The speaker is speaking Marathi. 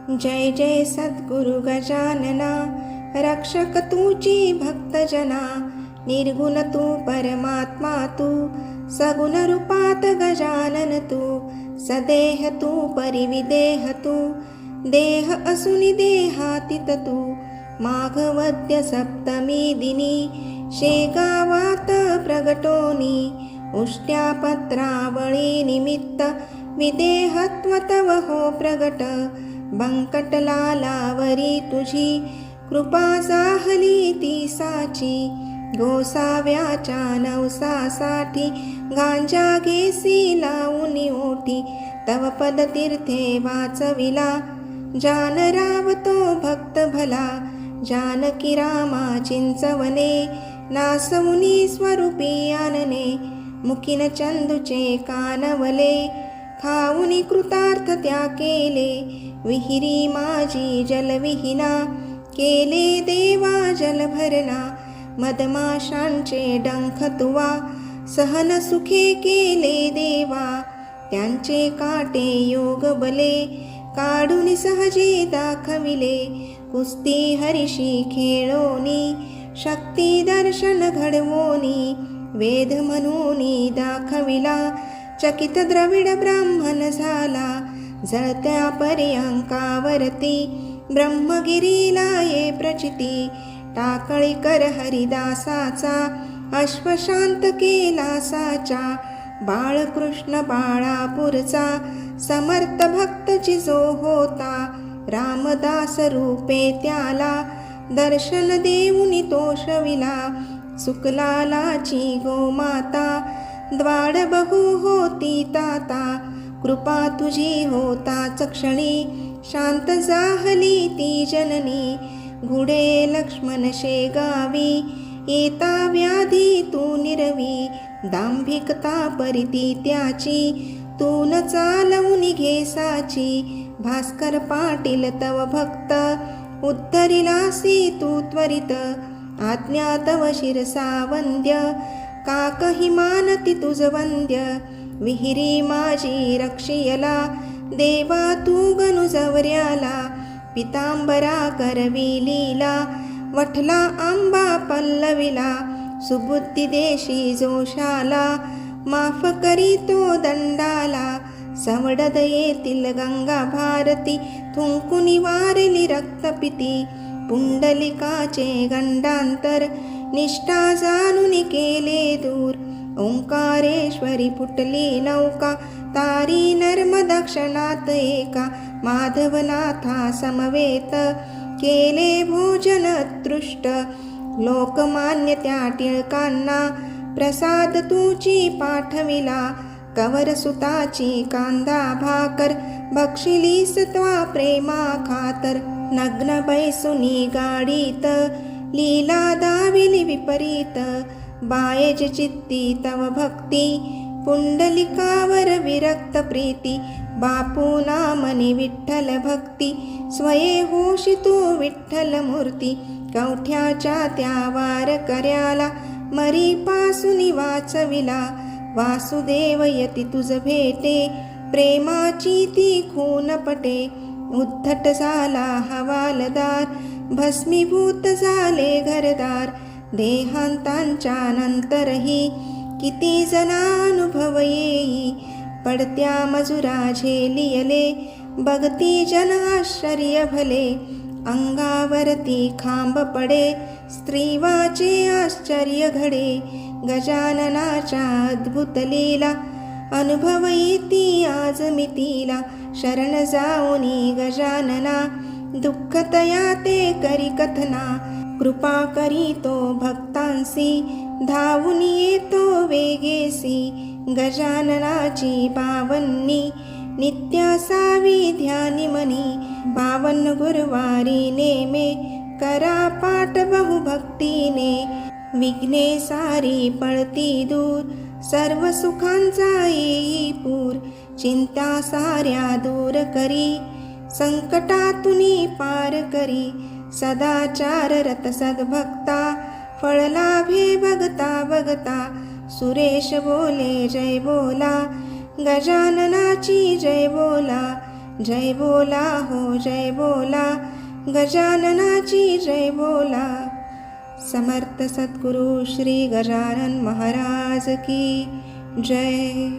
जय जय सद्गुरु गजानना, रक्षक तूची भक्तजना. निर्गुण तू परमात्मा तू, सगुण रूपात गजानन तू. सदेह तू परिविदेह तू, देह असुनी देहातीत तू. माघवद्य सप्तमी दिनी, शेगावात प्रगटोनी. उष्ट्या पत्रावळी निमित्त, विदेहत्व तव हो प्रगट. बंकटलालावरी तुझी, कृपा जाहली ती साची. गोसाव्याच्या नवसासाठी, गांजा घेसी लावूनी ओटी. तव पद तीर्थे वाचविला, जानराव तो भक्त भला. जानकी रामा चिंचवने, नासवुनी स्वरूपी आनने. मुखीन चंदूचे कानवले, खाऊनी कृतार्थ त्या केले. विहिरी माझी जलविहीना, केले देवा जलभरणा. मधमाशांचे डंख तुवा, सहन सुखे केले देवा. त्यांचे काटे योग बले, काढून सहजी दाखविले. कुस्ती हरिशी खेळोनी, शक्ती दर्शन घडवोनी. वेद म्हणूनी दाखविला, चकित द्रविड ब्राह्मण झाला. जळत्या पर्यंकावरती, ब्रह्मगिरीला ये प्रचिती. टाकळी कर हरिदासाचा, अश्वशांत केला साचा. बाळकृष्ण बाळापूरचा, समर्थ भक्त जिजो होता. रामदास रूपे त्याला, दर्शन देऊनी तोषविला. सुकलालाची गोमाता, द्वाड बहु होती ताता. कृपा तुझी होताच क्षणी, शांत जाहली ती जननी. घुडे लक्ष्मण शेगावी, येता व्याधी तू निरवी. दांभिकता परिती त्याची, तू न चालवून घेसाची. भास्कर पाटील तव भक्त, उद्धरिलासी तू त्वरित. आज्ञा तव शिरसा वंद्य, काकही मानती तुझ वंद्य. विहिरी माझी रक्षियला, देवा तू गनुजवर्याला. पितांबरा करवी लीला, वठला आंबा पल्लविला. सुबुद्धी देशी जोशाला, माफ करी तो दंडाला. सवडद येतील गंगा भारती, थुंकुनी वारली रक्तपिती. पुंडलिकाचे गंडांतर, निष्ठा जाणून केले दूर. ओंकारेश्वरी फुटली नौका, तारी नर्मदा क्षणात एका. माधवनाथा समवेत, केले भोजन तृष्ट. लोकमान्य त्या टिळकांना, प्रसाद तुची पाठविला. कवर सुताची कांदा भाकर, भक्षिलीस त्वा प्रेमा खातर. नग्न बैसुनी गाडीत, लीला दाविली विपरीत. बायज चित्ती तव भक्ती, पुंडलिकावर विरक्त प्रीती. बापू नामनी विठ्ठल भक्ती, स्वये होशी तू विठ्ठल मूर्ती. कवठ्याच्या त्या वारकऱ्याला, मरी पासूनी वाचविला. वासुदेव यती तुझ भेटे, प्रेमाची ती खून पटे. उद्धट झाला हवालदार, भस्मीभूत झाले घरदार. देहांतांच्या नंतरही, किती जनानुभव येई. पडत्या मजुरा झेलियले, बघती जन आश्चर्य भले. अंगावरती खांब पडे, स्त्रीवाचे आश्चर्य घडे. गजाननाच्या अद्भुत लीला, अनुभव येती आज मितीला. शरण जाऊनी गजानना, दुःखतया ते करी कथना. कृपा करीतो भक्तांसी, धावून येतो वेगेसी. गजाननाची पावन्नी, नित्यासावी ध्यानी मनी. 52 गुरुवारी नेमे, करा पाठ बहुभक्तीने. विघ्ने सारी पळती दूर, सर्व सुखांचा येई पूर. चिंता साऱ्या दूर करी, संकटातुनी पार करी. सदाचार रत सद्भक्ता, फळ लाभे बघता बघता. सुरेश बोले जय बोला, गजाननाची जय बोला. जय बोला हो जय बोला, गजाननाची जय बोला. समर्थ सद्गुरु श्री गजानन महाराज की जय.